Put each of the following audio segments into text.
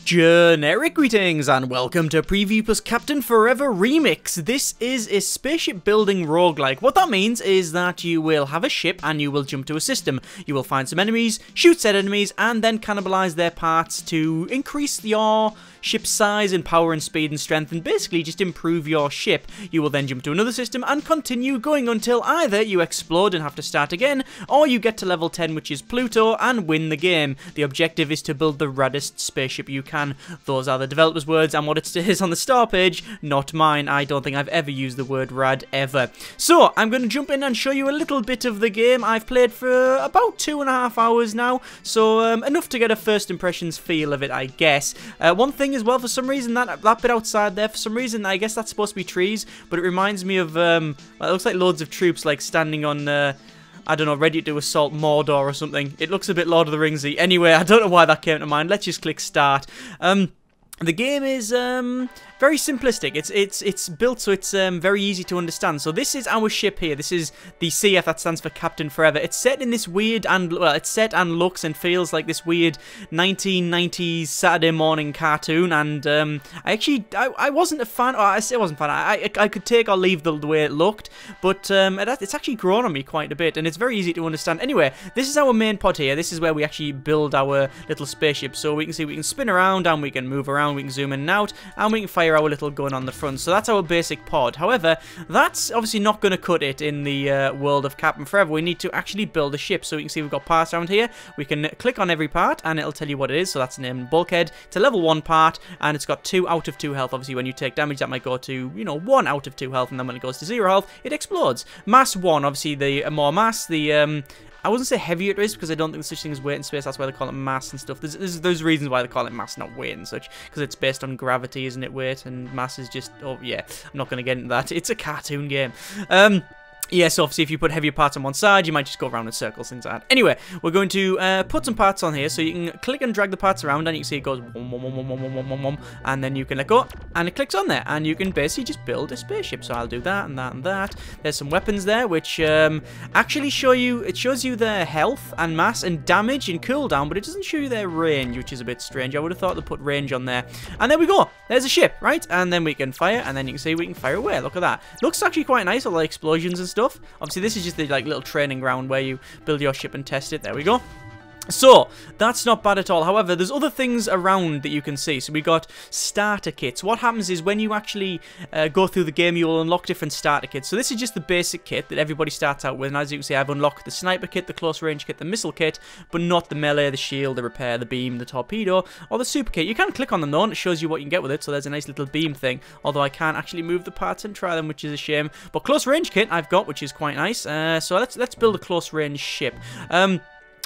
Generic greetings and welcome to Preview plus Captain Forever Remix. This is a spaceship building roguelike. What that means is that you will have a ship and you will jump to a system. You will find some enemies, shoot said enemies, and then cannibalize their parts to increase your ship's size and power and speed and strength and basically just improve your ship. You will then jump to another system and continue going until either you explode and have to start again, or you get to level 10, which is Pluto, and win the game. The objective is to build the raddest spaceship you can. Those are the developer's words and what it says on the star page, not mine. I don't think I've ever used the word rad ever. So I'm going to jump in and show you a little bit of the game. I've played for about 2.5 hours now, so enough to get a first impressions feel of it, I guess. One thing as well, for some reason, that bit outside there, for some reason, I guess that's supposed to be trees, but it reminds me of, well, it looks like loads of troops like standing on, I don't know, ready to assault Mordor or something. It looks a bit Lord of the Ringsy. Anyway, I don't know why that came to mind. Let's just click start. The game is very simplistic. It's built so it's very easy to understand. So this is our ship here. This is the CF, that stands for Captain Forever. It's set in this weird it's set and looks and feels like this weird 1990s Saturday morning cartoon. And I wasn't a fan. I wasn't a fan. I could take or leave the way it looked, but it's actually grown on me quite a bit, and it's very easy to understand. Anyway, this is our main pod here. This is where we actually build our little spaceship. So we can see we can spin around and we can move around. We can zoom in and out, and we can fire our little gun on the front. So that's our basic pod. However, that's obviously not going to cut it in the world of Captain Forever. We need to actually build a ship. So you can see we've got parts around here. We can click on every part, and it'll tell you what it is. So that's named bulkhead. It's a level 1 part, and it's got 2 out of 2 health. Obviously, when you take damage, that might go to, you know, 1 out of 2 health, and then when it goes to 0 health, it explodes. Mass 1, obviously, the more mass, the I wouldn't say heavier it is, because I don't think there's such thing as weight in space. That's why they call it mass and stuff. There's reasons why they call it mass, not weight and such, because it's based on gravity, isn't it? Weight and mass is just, oh yeah, I'm not going to get into that. It's a cartoon game. Yes, obviously, if you put heavier parts on one side, you might just go around in circles, things like that. Anyway, we're going to put some parts on here, so you can click and drag the parts around, and you can see it goes and then you can let go, and it clicks on there, and you can basically just build a spaceship. So I'll do that and that and that. There's some weapons there, which actually shows you their health and mass and damage and cooldown, but it doesn't show you their range, which is a bit strange. I would have thought they'd put range on there. And there we go. There's a ship, right? And then we can fire, and then you can see we can fire away. Look at that. Looks actually quite nice, all the explosions and stuff. Obviously, this is just the like little training ground where you build your ship and test it. There we go. So, that's not bad at all. However, there's other things around that you can see. So we got starter kits. What happens is when you actually go through the game, you will unlock different starter kits. So this is just the basic kit that everybody starts out with. And as you can see, I've unlocked the sniper kit, the close range kit, the missile kit, but not the melee, the shield, the repair, the beam, the torpedo, or the super kit. You can click on them though, and it shows you what you can get with it. So there's a nice little beam thing. Although I can't actually move the parts and try them, which is a shame. But close range kit I've got, which is quite nice. So let's build a close range ship.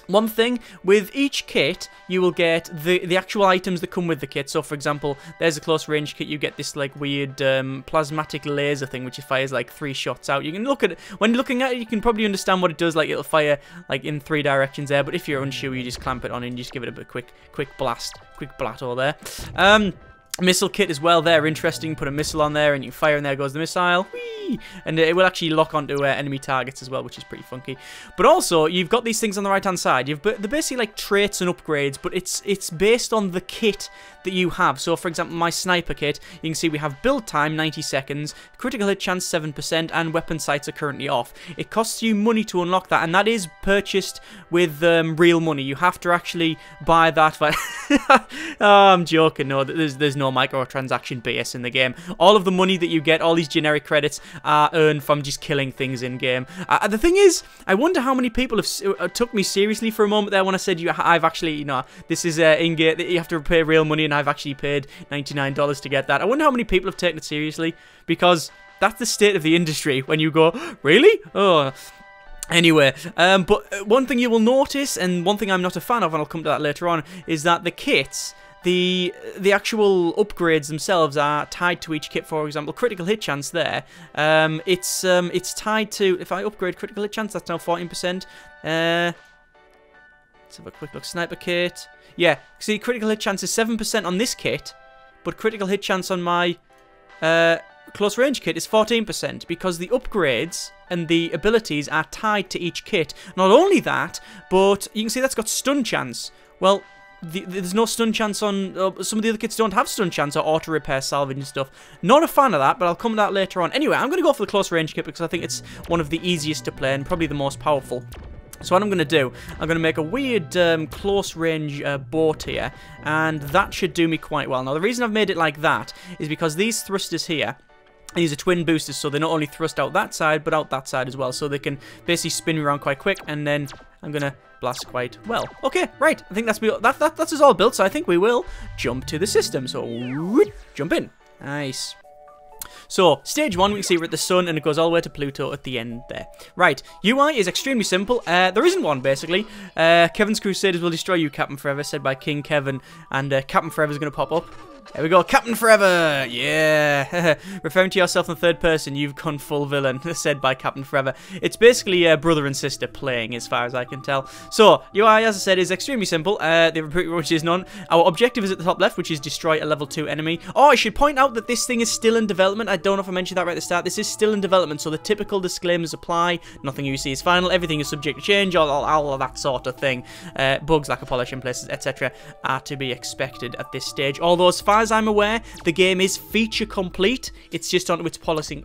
One thing, with each kit, you will get the actual items that come with the kit. So, for example, there's a close range kit. You get this, like, weird plasmatic laser thing, which fires, like, 3 shots out. You can look at it. When looking at it, you can probably understand what it does. Like, it'll fire, like, in 3 directions there. But if you're unsure, you just clamp it on and you just give it a bit quick blast. Quick blatto there. Missile kit as well there, interesting. Put a missile on there and you fire and there goes the missile. Whee! And it will actually lock onto enemy targets as well, which is pretty funky. But also, you've got these things on the right hand side. They're basically like traits and upgrades, but it's based on the kit that you have. So for example, my sniper kit, you can see we have build time 90 seconds, critical hit chance 7%, and weapon sights are currently off. It costs you money to unlock that, and that is purchased with real money. You have to actually buy that. Oh, I'm joking. No, there's no microtransaction BS in the game. All of the money that you get, all these generic credits, are earned from just killing things in game. The thing is, I wonder how many people have took me seriously for a moment there when I said I've actually, you know, this is in game. You have to pay real money, and I've actually paid $99 to get that. I wonder how many people have taken it seriously, because that's the state of the industry. When you go, really? Oh. Anyway, but one thing you will notice, and one thing I'm not a fan of, and I'll come to that later on, is that the kits, the actual upgrades themselves are tied to each kit. For example, critical hit chance there, it's tied to, if I upgrade critical hit chance, that's now 14%. Let's have a quick look. Sniper kit. Yeah, see, critical hit chance is 7% on this kit, but critical hit chance on my close range kit is 14%, because the upgrades and the abilities are tied to each kit. Not only that, but you can see that's got stun chance. Well, there's no stun chance on... some of the other kits don't have stun chance or auto repair, salvage and stuff. Not a fan of that, but I'll come to that later on. Anyway, I'm going to go for the close range kit because I think it's one of the easiest to play and probably the most powerful. So what I'm going to do, I'm going to make a weird close range boat here, and that should do me quite well. Now, the reason I've made it like that is because these thrusters here, these are twin boosters, so they not only thrust out that side, but out that side as well, so they can basically spin me around quite quick, and then I'm going to blast quite well. Okay, right, I think that's us all built, so I think we will jump to the system. So, whoop, jump in. Nice. So, stage 1, we can see we're at the sun, and it goes all the way to Pluto at the end there. Right, UI is extremely simple. There isn't one, basically. Kevin's Crusaders will destroy you, Captain Forever, said by King Kevin, and Captain Forever is going to pop up. There we go, Captain Forever! Yeah! Referring to yourself in the third person, you've gone full villain, said by Captain Forever. It's basically brother and sister playing, as far as I can tell. So, UI, as I said, is extremely simple. The pretty much is none. Our objective is at the top left, which is destroy a level 2 enemy. Oh, I should point out that this thing is still in development. I don't know if I mentioned that right at the start. This is still in development, so the typical disclaimers apply. Nothing you see is final. Everything is subject to change, all of that sort of thing. Bugs, lack of polish in places, etc. are to be expected at this stage. Although, as far as I'm aware, the game is feature complete. It's just onto its polishing,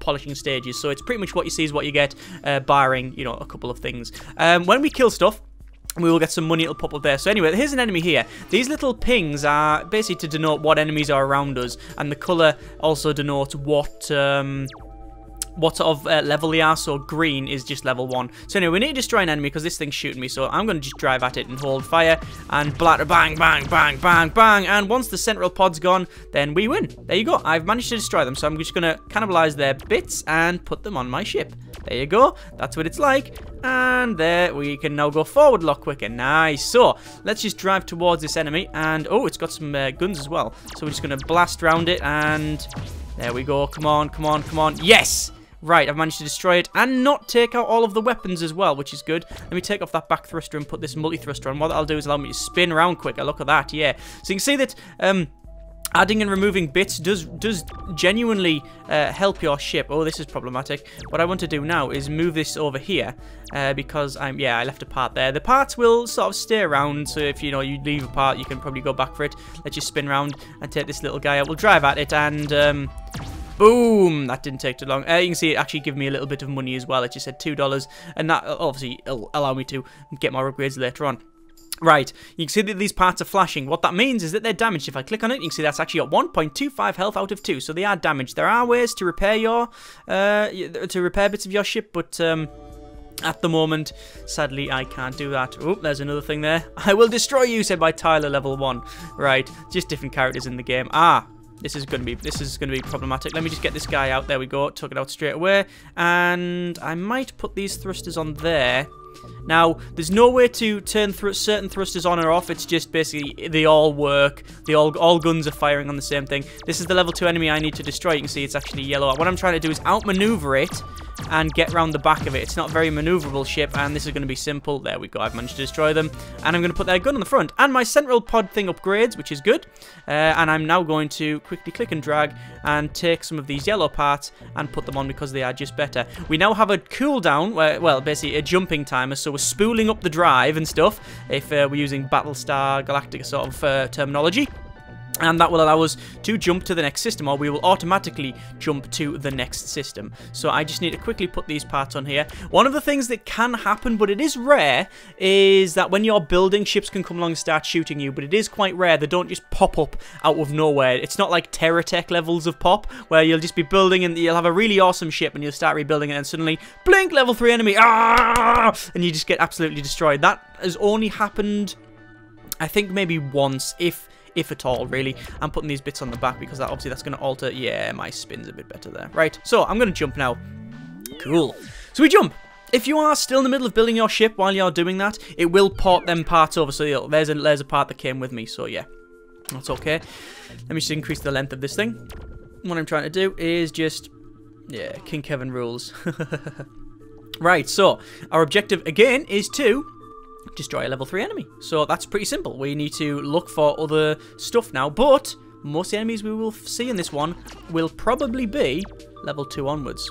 polishing stages. So it's pretty much what you see is what you get, barring, you know, a couple of things. When we kill stuff, we will get some money. It'll pop up there. So anyway, here's an enemy here. These little pings are basically to denote what enemies are around us, and the colour also denotes what sort of level they are. So green is just level 1. So anyway, we need to destroy an enemy because this thing's shooting me. So I'm going to just drive at it and hold fire and bladder, bang, bang, bang, bang, bang. And once the central pod's gone, then we win. There you go. I've managed to destroy them. So I'm just going to cannibalize their bits and put them on my ship. There you go. That's what it's like. And there, we can now go forward a lot quicker. Nice. So, let's just drive towards this enemy. And, oh, it's got some guns as well. So we're just going to blast around it. And there we go. Come on, come on, come on. Yes! Right, I've managed to destroy it and not take out all of the weapons as well, which is good. Let me take off that back thruster and put this multi-thruster on. What that'll do is allow me to spin around quicker. Look at that, yeah. So you can see that adding and removing bits does genuinely help your ship. Oh, this is problematic. What I want to do now is move this over here because I left a part there. The parts will sort of stay around, so if you leave a part, you can probably go back for it. Let's just spin around and take this little guy out. We'll drive at it and boom! That didn't take too long. You can see it actually gave me a little bit of money as well. It just said $2, and that obviously will allow me to get more upgrades later on. Right, you can see that these parts are flashing. What that means is that they're damaged. If I click on it, you can see that's actually got 1.25 health out of 2, so they are damaged. There are ways to repair bits of your ship, but at the moment, sadly, I can't do that. Oh, there's another thing there. I will destroy you, said by Tyler, level 1. Right, just different characters in the game. This is gonna be problematic. Let me just get this guy out. There we go. Took it out straight away. And I might put these thrusters on there. Now, there's no way to turn certain thrusters on or off. It's just basically they all work. All guns are firing on the same thing. This is the level 2 enemy I need to destroy. You can see it's actually yellow. What I'm trying to do is outmaneuver it and get around the back of it. It's not a very maneuverable ship, and this is going to be simple. There we go. I've managed to destroy them, and I'm going to put their gun on the front. And my central pod thing upgrades, which is good. And I'm now going to quickly click and drag and take some of these yellow parts and put them on because they are just better. We now have a cooldown, well, basically a jumping timer, so we're spooling up the drive and stuff if we're using Battlestar Galactica sort of terminology. And that will allow us to jump to the next system, or we will automatically jump to the next system. So I just need to quickly put these parts on here. One of the things that can happen, but it is rare, is that when you're building, ships can come along and start shooting you, but it is quite rare. They don't just pop up out of nowhere. It's not like Terratech levels of pop, where you'll just be building and you'll have a really awesome ship and you'll start rebuilding it and suddenly, blink, level 3 enemy, and you just get absolutely destroyed. That has only happened, I think, maybe once, if at all, really. I'm putting these bits on the back because obviously that's going to alter. Yeah, my spin's a bit better there. Right, so I'm going to jump now. Cool. So we jump. If you are still in the middle of building your ship while you're doing that, it will port them parts over. So there's a part that came with me. So yeah, that's okay. Let me just increase the length of this thing. What I'm trying to do is just, yeah, King Kevin rules. Right, so our objective again is to destroy a level 3 enemy. So that's pretty simple. We need to look for other stuff now, but most of the enemies we will see in this one will probably be level 2 onwards.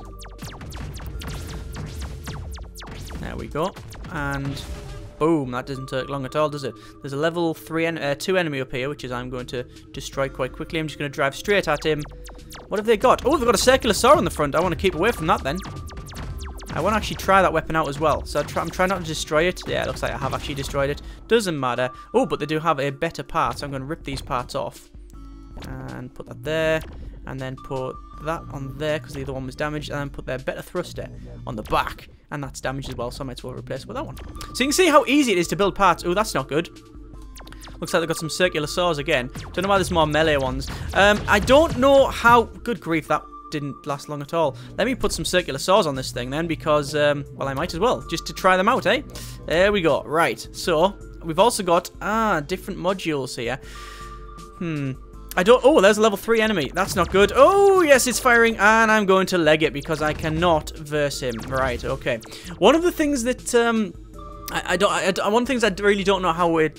There we go. And Boom, that doesn't take long at all, does it? There's a level 2 enemy up here, which is I'm going to destroy quite quickly. I'm just going to drive straight at him. What have they got? Oh, they've got a circular saw on the front. I want to keep away from that then. I want to actually try that weapon out as well. So I'm trying not to destroy it. Yeah, it looks like I have actually destroyed it. Doesn't matter. Oh, but they do have a better part. So I'm going to rip these parts off. And put that there. And then put that on there because the other one was damaged. And then put their better thruster on the back. And that's damaged as well. So I might as well replace it with that one. So you can see how easy it is to build parts. Oh, that's not good. Looks like they've got some circular saws again. Don't know why there's more melee ones. I don't know how... Good grief, that didn't last long at all. Let me put some circular saws on this thing then because, well, I might as well. Just to try them out, eh? There we go. Right. So, we've also got, different modules here. Oh, there's a level 3 enemy. That's not good. Oh, yes, it's firing, and I'm going to leg it because I cannot verse him. Right, okay. One of the things that, one of the things I really don't know how it,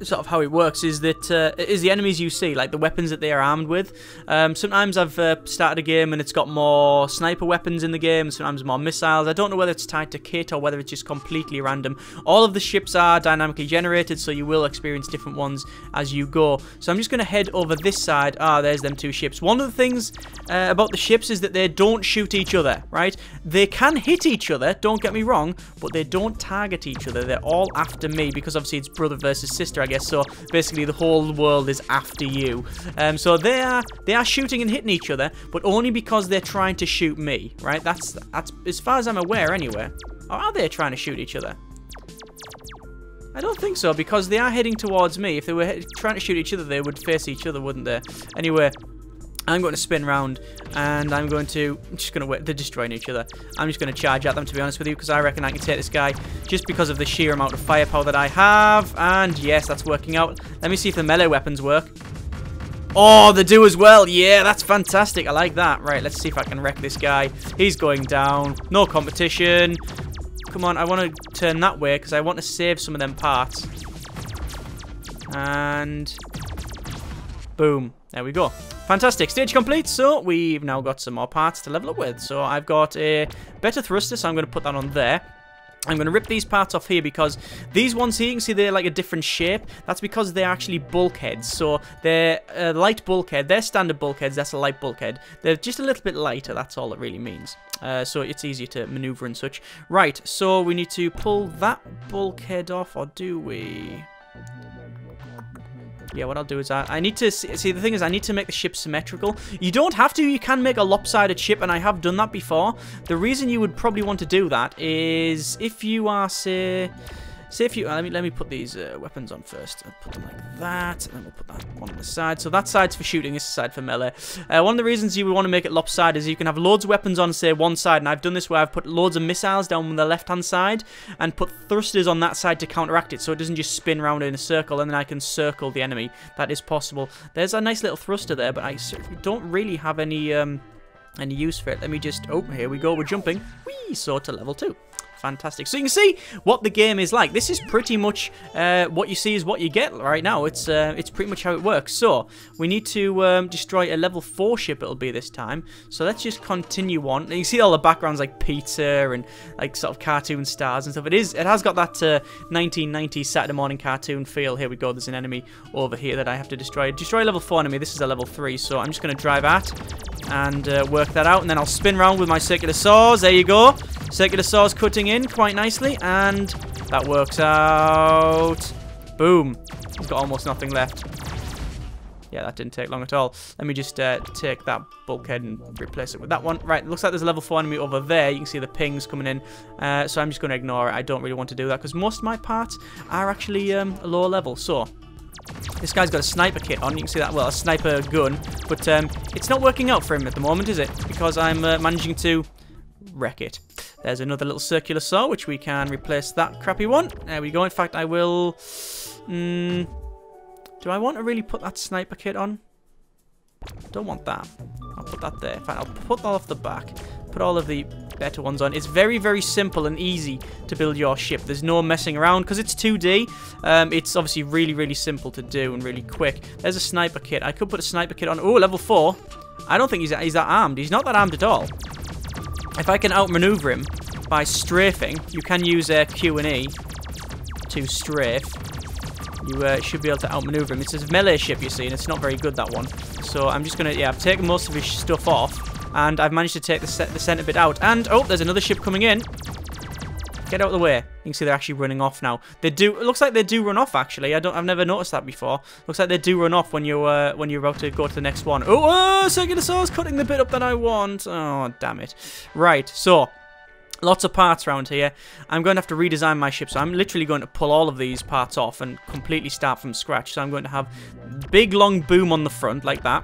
sort of how it works is that is the enemies you see, like the weapons that they are armed with. Sometimes I've started a game and it's got more sniper weapons in the game, sometimes more missiles. I don't know whether it's tied to kit or whether it's just completely random. All of the ships are dynamically generated, so you will experience different ones as you go. So I'm just going to head over this side. There's them 2 ships. One of the things about the ships is that they don't shoot each other, right? They can hit each other, don't get me wrong, but they don't target each other. They're all after me because obviously it's brother versus sister, I guess. So basically the whole world is after you. So they are shooting and hitting each other, but only because they're trying to shoot me, right? That's as far as I'm aware anyway. Or are they trying to shoot each other? I don't think so, because they are heading towards me. If they were trying to shoot each other, they would face each other, wouldn't they? Anyway, I'm going to spin round, and I'm just going to wait. They're destroying each other. I'm just going to charge at them, to be honest with you, because I reckon I can take this guy just because of the sheer amount of firepower that I have. And yes, that's working out. Let me see if the melee weapons work. Oh, they do as well. Yeah, that's fantastic. I like that. Right, let's see if I can wreck this guy. He's going down. No competition. Come on, I want to turn that way because I want to save some of them parts. And boom. There we go. Fantastic. Stage complete. So we've now got some more parts to level up with. So I've got a better thruster, so I'm going to put that on there. I'm going to rip these parts off here because these ones here, you can see they're like a different shape. That's because they're actually bulkheads. So they're a light bulkhead. They're standard bulkheads. That's a light bulkhead. They're just a little bit lighter. That's all it really means. So it's easier to maneuver and such. Right, so we need to pull that bulkhead off, or do we? Yeah, what I'll do is I need to see, the thing is I need to make the ship symmetrical. You don't have to, you can make a lopsided ship, and I have done that before. The reason you would probably want to do that is if you are, say if you, let me put these weapons on first. I'll put them like that, and then we'll put that one on the side. So that side's for shooting, this side for melee. One of the reasons you would want to make it lopsided is you can have loads of weapons on, say, one side, and I've done this where I've put loads of missiles down the left-hand side, and put thrusters on that side to counteract it, so it doesn't just spin around in a circle, and then I can circle the enemy. That is possible. There's a nice little thruster there, but I don't really have any use for it. Let me just, oh, here we go, we're jumping. Whee, so to level 2. Fantastic. So you can see what the game is like. This is pretty much what you see is what you get right now. It's pretty much how it works. So we need to destroy a level 4 ship. It'll be this time. So let's just continue on. And you see all the backgrounds like pizza and like sort of cartoon stars and stuff. It has got that 1990s Saturday morning cartoon feel. Here we go. There's an enemy over here that I have to destroy. Destroy level 4 enemy. This is a level 3. So I'm just going to drive at and work that out, and then I'll spin around with my circular saws. There you go. Circular saws cutting in quite nicely, and that works out. Boom. He's got almost nothing left. Yeah, that didn't take long at all. Let me just take that bulkhead and replace it with that one. Right, looks like there's a level 4 enemy over there. You can see the pings coming in. So I'm just going to ignore it. I don't really want to do that because most of my parts are actually a lower level. So this guy's got a sniper kit on. You can see that, well, a sniper gun. But it's not working out for him at the moment, is it? Because I'm managing to wreck it. There's another little circular saw, which we can replace that crappy one. There we go. In fact, I will... do I want to really put that sniper kit on? Don't want that. I'll put that there. In fact, I'll put that off the back. Put all of the better ones on. It's very, very simple and easy to build your ship. There's no messing around because it's 2D. It's obviously really, really simple to do and really quick. There's a sniper kit. I could put a sniper kit on. Oh, level 4. I don't think he's that armed. He's not that armed at all. If I can outmaneuver him by strafing, you can use Q and E. too strafe, you should be able to outmaneuver him. It's a melee ship, you see, and it's not very good, that one. So I'm just going to, yeah, I've taken most of his stuff off, and I've managed to take the center bit out. And, oh, there's another ship coming in. Get out of the way. You can see they're actually running off now. They do. It looks like they do run off, actually. I've never noticed that before. Looks like they do run off when you're about to go to the next one. Oh, circular saw's cutting the bit up that I want. Oh, damn it. Right, so lots of parts around here. I'm going to have to redesign my ship, so I'm literally going to pull all of these parts off and completely start from scratch. So I'm going to have big long boom on the front like that.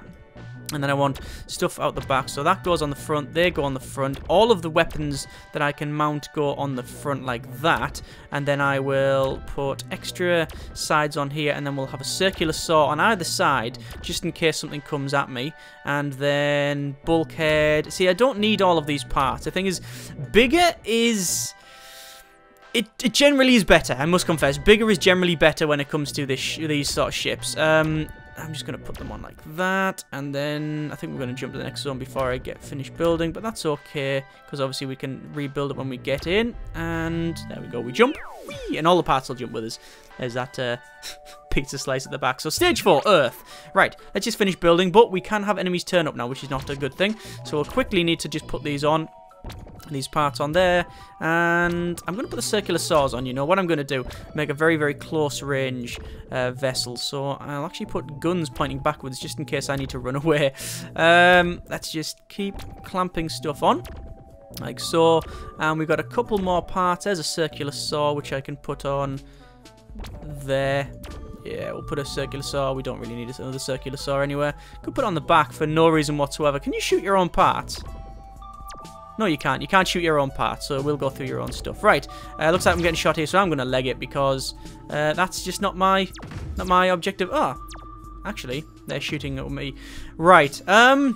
And then I want stuff out the back. So that goes on the front. They go on the front. All of the weapons that I can mount go on the front like that. And then I will put extra sides on here. And then we'll have a circular saw on either side, just in case something comes at me. And then bulkhead. See, I don't need all of these parts. The thing is, bigger is... It generally is better, I must confess. Bigger is generally better when it comes to these sort of ships. I'm just going to put them on like that, and then I think we're going to jump to the next zone before I get finished building, but that's okay, because obviously we can rebuild it when we get in, and there we go, we jump, whee, and all the parts will jump with us. There's that pizza slice at the back. So stage 4, Earth. Right, let's just finish building, but we can have enemies turn up now, which is not a good thing, so we'll quickly need to just put these on. These parts on there, and I'm going to put the circular saws on. You know what I'm going to do? Make a very, very close range vessel. So I'll actually put guns pointing backwards just in case I need to run away. Let's just keep clamping stuff on, like so. And we've got a couple more parts. There's a circular saw which I can put on there. Yeah, we'll put a circular saw. We don't really need another circular saw anywhere. Could put it on the back for no reason whatsoever. Can you shoot your own parts? No, you can't. You can't shoot your own parts, so we'll go through your own stuff. Right, looks like I'm getting shot here, so I'm going to leg it because that's just not my objective. Oh, actually, they're shooting at me. Right, so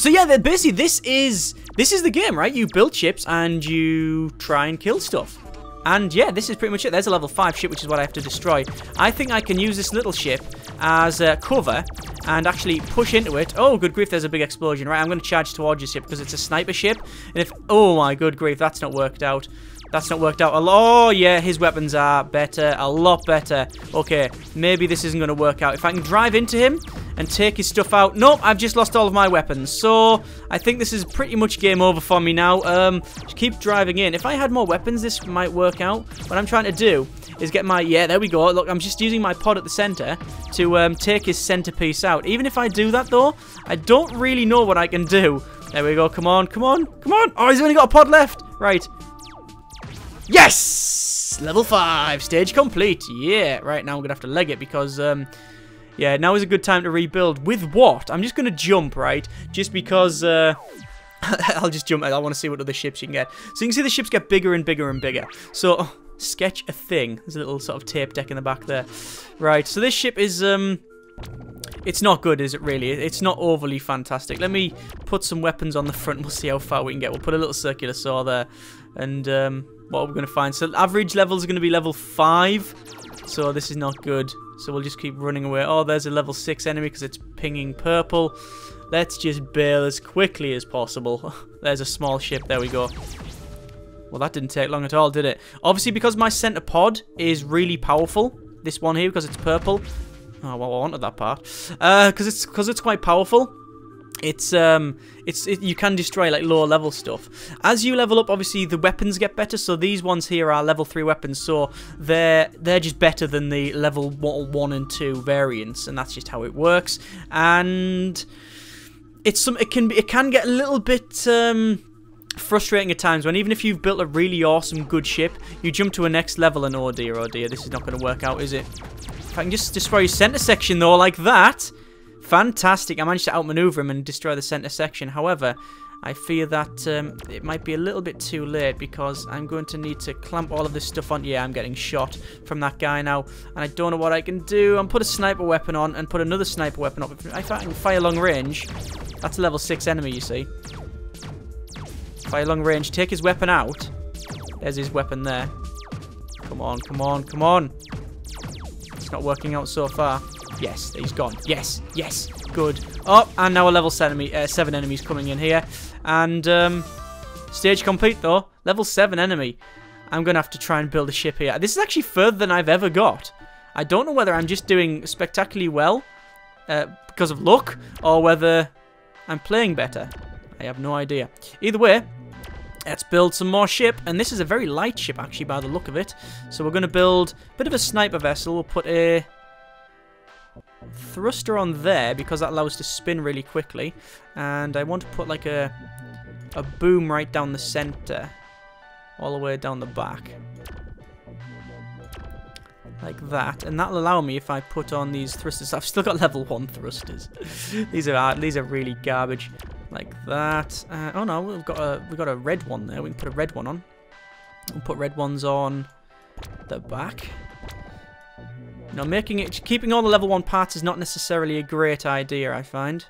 yeah, basically this is the game, right? You build ships and you try and kill stuff. And yeah, this is pretty much it. There's a level 5 ship, which is what I have to destroy. I think I can use this little ship as cover and actually push into it. Oh, good grief, there's a big explosion. Right, I'm going to charge towards your ship because it's a sniper ship. And if... Oh, my good grief, that's not worked out. That's not worked out. Oh, yeah, his weapons are better. A lot better. Okay, maybe this isn't going to work out. If I can drive into him and take his stuff out... Nope, I've just lost all of my weapons. So, I think this is pretty much game over for me now. Just keep driving in. If I had more weapons, this might work out. What I'm trying to do is get my... Yeah, there we go. Look, I'm just using my pod at the center to take his centerpiece out. Even if I do that, though, I don't really know what I can do. There we go. Come on, come on, come on. Oh, he's only got a pod left. Right. Yes! Level 5. Stage complete. Yeah. Right, now I'm going to have to leg it because... yeah, now is a good time to rebuild. With what? I'm just going to jump, right? Just because... I'll just jump. I want to see what other ships you can get. So you can see the ships get bigger and bigger and bigger. So... Sketch a thing. There's a little sort of tape deck in the back there. Right, so this ship is, it's not good, is it really? It's not overly fantastic. Let me put some weapons on the front. We'll see how far we can get. We'll put a little circular saw there. And, what are we going to find? So average levels are going to be level 5. So this is not good. So we'll just keep running away. Oh, there's a level 6 enemy because it's pinging purple. Let's just bail as quickly as possible. There's a small ship. There we go. Well, that didn't take long at all, did it? Obviously, because my center pod is really powerful. This one here, because it's purple. Oh, well, I wanted that part. Because it's quite powerful. You can destroy like lower level stuff. As you level up, obviously the weapons get better. So these ones here are level 3 weapons. So they're just better than the level 1 and 2 variants, and that's just how it works. And it can get a little bit frustrating at times when even if you've built a really awesome good ship, you jump to a next level and oh dear, this is not going to work out, is it? If I can just destroy his center section though, like that, fantastic. I managed to outmaneuver him and destroy the center section. However, I fear that it might be a little bit too late because I'm going to need to clamp all of this stuff on. Yeah, I'm getting shot from that guy now, and I don't know what I can do. I'm put a sniper weapon on and put another sniper weapon up. If I can fire long range, that's a level 6 enemy, you see. Fire long range, take his weapon out. There's his weapon there. Come on, come on, come on. It's not working out so far. Yes, he's gone. Yes, yes, good. Oh, and now a level 7 enemies coming in here. And, stage complete though. Level 7 enemy. I'm going to have to try and build a ship here. This is actually further than I've ever got. I don't know whether I'm just doing spectacularly well because of luck, or whether I'm playing better. I have no idea. Either way, let's build some more ship. And this is a very light ship, actually, by the look of it. So we're going to build a bit of a sniper vessel. We'll put a thruster on there because that allows us to spin really quickly. And I want to put like a boom right down the center, all the way down the back. Like that, and that'll allow me, if I put on these thrusters. I've still got level 1 thrusters. These are really garbage. Like that. Oh no, we've got a red one there. We can put a red one on. We'll put red ones on the back. Now, keeping all the level 1 parts is not necessarily a great idea, I find.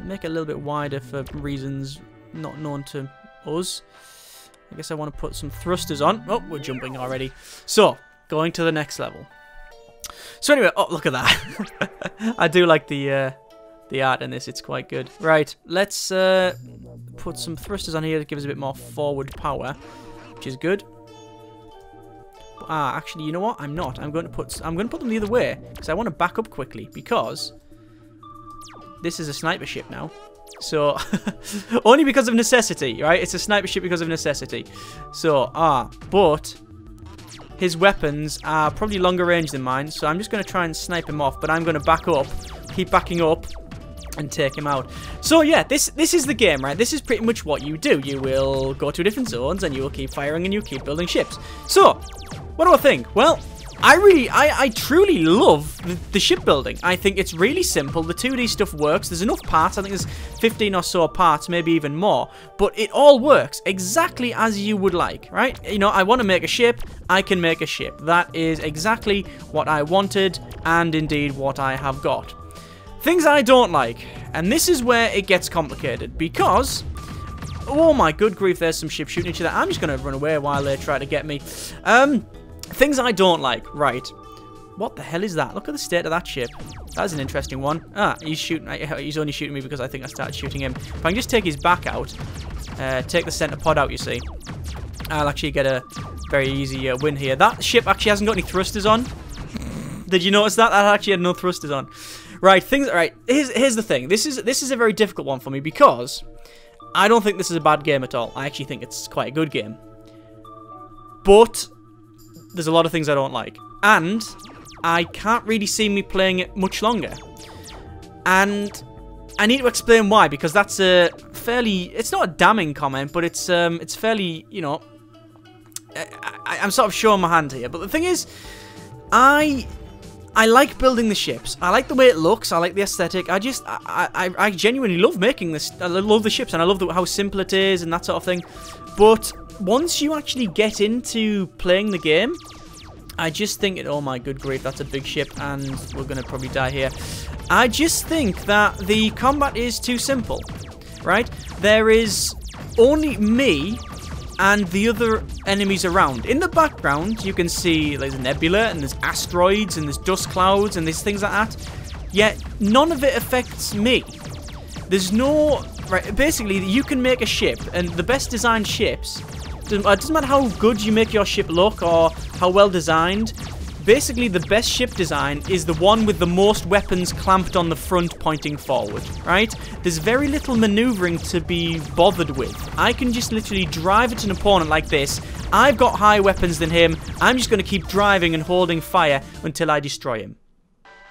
Make it a little bit wider for reasons not known to us. I guess I want to put some thrusters on. Oh, we're jumping already. So, going to the next level. So anyway, oh, look at that. I do like the art in this. It's quite good. Right, let's put some thrusters on here to give us a bit more forward power, which is good. Actually, you know what? I'm not. I'm going to put them the other way because I want to back up quickly, because this is a sniper ship now. So, only because of necessity, right? It's a sniper ship because of necessity. So, but his weapons are probably longer range than mine, so I'm just going to try and snipe him off, but I'm going to back up, keep backing up, and take him out. So, yeah, this is the game, right? This is pretty much what you do. You will go to different zones, and you will keep firing, and you keep building ships. So, what do I think? Well, I truly love the shipbuilding. I think it's really simple. The 2D stuff works. There's enough parts. I think there's 15 or so parts, maybe even more. But it all works exactly as you would like, right? You know, I want to make a ship. I can make a ship. That is exactly what I wanted, and indeed what I have got. Things I don't like, and this is where it gets complicated, because... oh my good grief, there's some ships shooting each other. I'm just going to run away while they try to get me. Things I don't like. Right. What the hell is that? Look at the state of that ship. That's an interesting one. He's shooting. He's only shooting me because I think I started shooting him. If I can just take his back out, take the center pod out, you see, I'll actually get a very easy win here. That ship actually hasn't got any thrusters on. Did you notice that? That actually had no thrusters on. Right. Right. Here's the thing. This is a very difficult one for me, because I don't think this is a bad game at all. I actually think it's quite a good game. But there's a lot of things I don't like, and I can't really see me playing it much longer. And I need to explain why, because that's a fairly, it's not a damning comment, but it's fairly, you know, I'm sort of showing my hand here. But the thing is, I like building the ships. I like the way it looks. I like the aesthetic. I genuinely love making this. I love the ships, and I love how simple it is and that sort of thing. But once you actually get into playing the game, I just think oh my good grief, that's a big ship, and we're going to probably die here. I just think that the combat is too simple, right? There is only me and the other enemies around. In the background, you can see there's a nebula, and there's asteroids, and there's dust clouds, and there's things like that. Yet, none of it affects me. There's no... right, basically, you can make a ship, and the best designed ships... it doesn't matter how good you make your ship look or how well designed. Basically, the best ship design is the one with the most weapons clamped on the front pointing forward, right? There's very little maneuvering to be bothered with. I can just literally drive at an opponent like this. I've got higher weapons than him. I'm just going to keep driving and holding fire until I destroy him.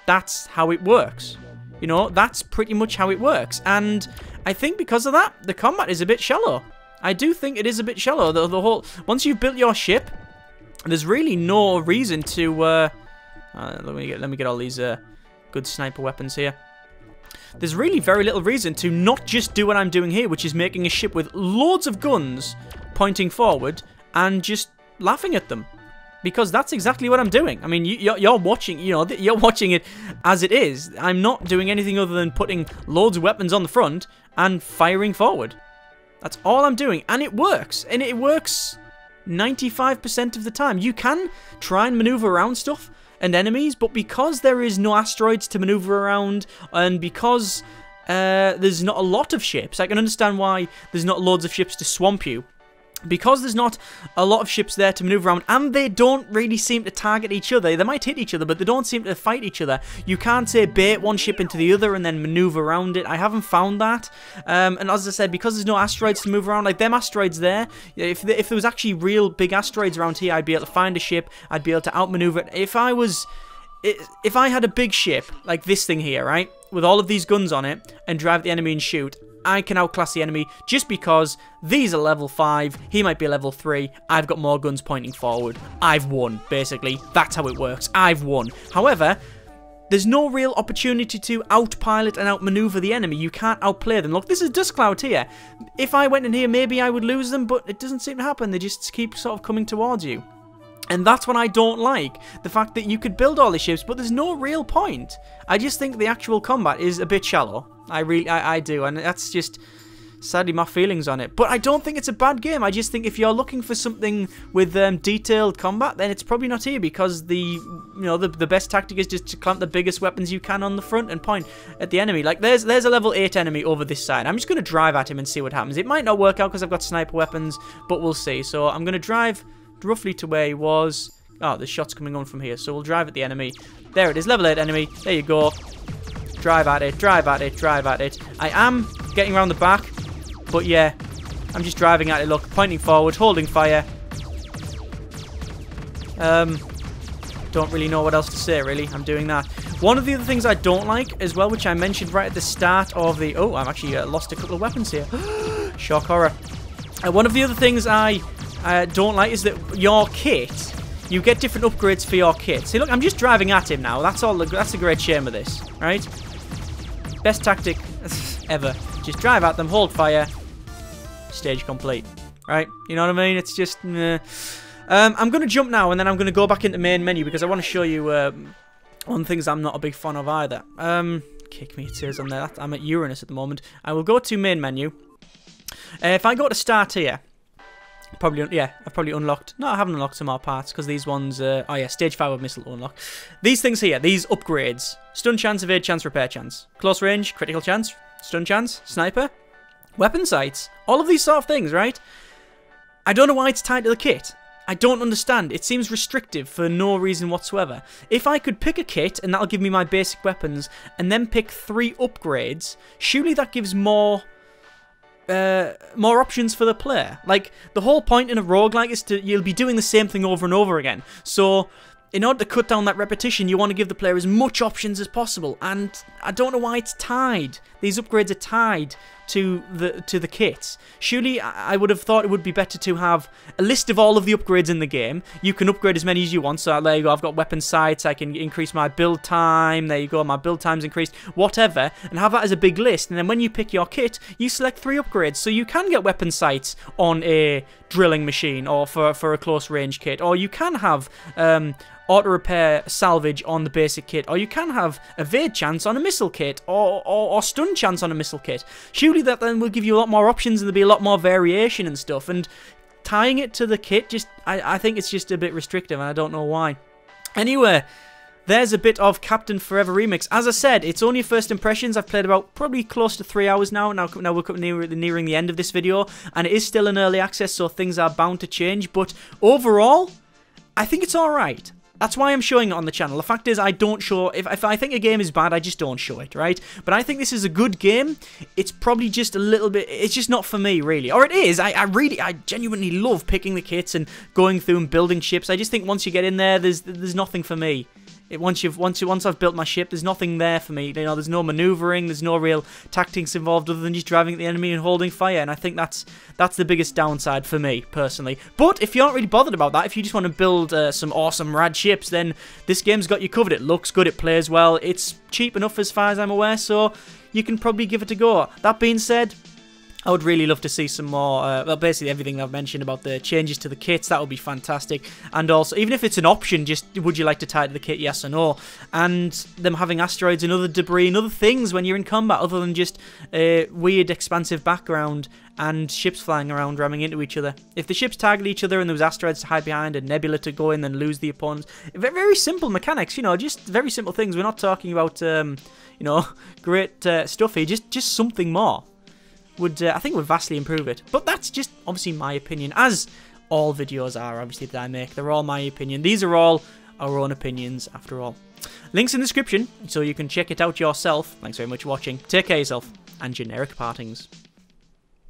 That's how it works. You know, that's pretty much how it works. And I think because of that, the combat is a bit shallow. I do think it is a bit shallow. The whole... once you've built your ship, there's really no reason to... let me get all these good sniper weapons here. There's really very little reason to not just do what I'm doing here, which is making a ship with loads of guns pointing forward and just laughing at them. Because that's exactly what I'm doing. I mean, you're watching, you know, you're watching it as it is. I'm not doing anything other than putting loads of weapons on the front and firing forward. That's all I'm doing, and it works. And it works 95% of the time. You can try and maneuver around stuff and enemies, but because there is no asteroids to maneuver around, and because there's not a lot of ships, I can understand why there's not loads of ships to swamp you. because there's not a lot of ships there to maneuver around, and they don't really seem to target each other. They might hit each other, but they don't seem to fight each other. You can't, say, bait one ship into the other and then maneuver around it. I haven't found that. And as I said, because there's no asteroids to move around, like them asteroids there, if there was actually real big asteroids around here, I'd be able to find a ship. I'd be able to outmaneuver it. If I had a big ship, like this thing here, right, with all of these guns on it, and drive the enemy and shoot, I can outclass the enemy just because these are level 5, he might be level 3, I've got more guns pointing forward. I've won, basically. That's how it works. I've won. However, there's no real opportunity to outpilot and outmaneuver the enemy. You can't outplay them. Look, this is dust cloud here. If I went in here, maybe I would lose them, but it doesn't seem to happen. They just keep sort of coming towards you. And that's what I don't like. The fact that you could build all the ships, but there's no real point. I just think the actual combat is a bit shallow. I do, and that's just sadly my feelings on it. But I don't think it's a bad game. I just think if you're looking for something with detailed combat, then it's probably not here, because the best tactic is just to clamp the biggest weapons you can on the front and point at the enemy. Like there's a level 8 enemy over this side. I'm just going to drive at him and see what happens. It might not work out because I've got sniper weapons, but we'll see. So I'm going to drive roughly to where he was. Oh, the shot's coming on from here, so we'll drive at the enemy. There it is, level 8 enemy. There you go. Drive at it, drive at it, drive at it. I am getting around the back, but yeah, I'm just driving at it, look, pointing forward, holding fire. Don't really know what else to say, really. I'm doing that. One of the other things I don't like as well, which I mentioned right at the start of the... Oh, I've actually lost a couple of weapons here. Shock horror. One of the other things I don't like is that your kit, you get different upgrades for your kit. See, look, I'm just driving at him now. That's all. That's a great shame of this, right? Best tactic ever. Just drive at them, hold fire, stage complete. Right? You know what I mean? It's just... I'm going to jump now, and then I'm going to go back into main menu, because I want to show you one things I'm not a big fan of either. Kick me, it says on there. I'm at Uranus at the moment. I will go to main menu. If I go to start here, I've probably unlocked... No, I haven't unlocked some more parts, because these ones... oh yeah, stage 5 of missile to unlock. These things here, these upgrades. Stun chance, evade chance, repair chance. Close range, critical chance, stun chance, sniper, weapon sights. All of these sort of things, right? I don't know why it's tied to the kit. I don't understand. It seems restrictive for no reason whatsoever. If I could pick a kit, and that'll give me my basic weapons, and then pick 3 upgrades, surely that gives more options for the player. Like, the whole point in a roguelike is you'll be doing the same thing over and over again. So, in order to cut down that repetition, you want to give the player as much options as possible. And I don't know why it's tied. These upgrades are tied to the kits. Surely, I would have thought it would be better to have a list of all of the upgrades in the game. You can upgrade as many as you want. So there you go, I've got weapon sights, I can increase my build time. There you go, my build time's increased. Whatever. And have that as a big list. And then when you pick your kit, you select 3 upgrades. So you can get weapon sights on a drilling machine, or for a close range kit. Or you can have... auto repair salvage on the basic kit, or you can have evade chance on a missile kit, or stun chance on a missile kit. Surely that then will give you a lot more options, and there'll be a lot more variation and stuff. And tying it to the kit, just I think it's just a bit restrictive, and I don't know why. Anyway, there's a bit of Captain Forever Remix. As I said, it's only first impressions. I've played about probably close to 3 hours now. Now we're nearing the end of this video, and it is still in early access, so things are bound to change. But overall, I think it's alright. That's why I'm showing it on the channel. The fact is, I don't show... If I think a game is bad, I just don't show it, right? But I think this is a good game. It's probably just a little bit... It's just not for me, really. Or it is. I genuinely love picking the kits and going through and building ships. I just think once you get in there, there's nothing for me. Once I've built my ship, there's nothing there for me. You know, there's no maneuvering, there's no real tactics involved other than just driving at the enemy and holding fire. And I think that's the biggest downside for me, personally. But if you aren't really bothered about that, if you just want to build some awesome rad ships, then this game's got you covered. It looks good, it plays well, it's cheap enough as far as I'm aware, so you can probably give it a go. That being said, I would really love to see some more, well, basically everything I've mentioned about the changes to the kits. That would be fantastic. And also, even if it's an option, just would you like to tie to the kit, yes or no? And them having asteroids and other debris and other things when you're in combat, other than just a weird, expansive background and ships flying around, ramming into each other. If the ships target each other and there was asteroids to hide behind, a nebula to go in and lose the opponents. Very simple mechanics, you know, just very simple things. We're not talking about, you know, great stuff here, just something more. would I think would vastly improve it. But that's just obviously my opinion, as all videos are obviously that I make. They're all my opinion. These are all our own opinions after all. Links in the description so you can check it out yourself. Thanks very much for watching. Take care of yourself, and generic partings.